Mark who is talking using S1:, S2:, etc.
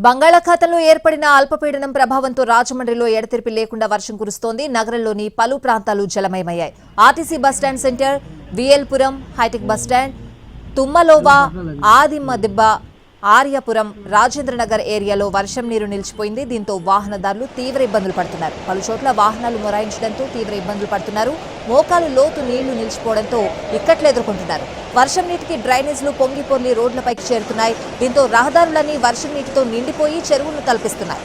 S1: బంగాళాఖాతంలో ఏర్పడిన అల్పపీడనం ప్రభావంతో రాజమండ్రిలో ఎడతెరిపి లేకుండా వర్షం కురుస్తోంది. నగరంలోని పలు ప్రాంతాలు జలమయమయ్యాయి. RTC bus stand centre, VL Puram, hitech bus stand, తుమ్మలోవా, ఆదిమదిబ్బ, Aryapuram, Rajendranagar ఏరియాలో వర్షం నీరు నిలిచిపోయింది. దీంతో వాహనదారులు తీవ్ర ఇబ్బందులు పడుతున్నారు. పలుచోట్ల వాహనాలు మొరాయించడంతో తీవ్ర ఇబ్బందులు పడుతున్నారు. మోకాలు లోతు నీళ్లు నిలిచిపోవడంతో ఇక్కట్లు ఎదుర్కొంటున్నారు. వర్షం నీటికి డ్రైనేజీలు పొంగి పొర్లి రోడ్లపైకి చేరుతున్నాయి. దీంతో రహదారులన్నీ వర్షం నీటితో నిండిపోయి చెరువులను తలపిస్తున్నాయి.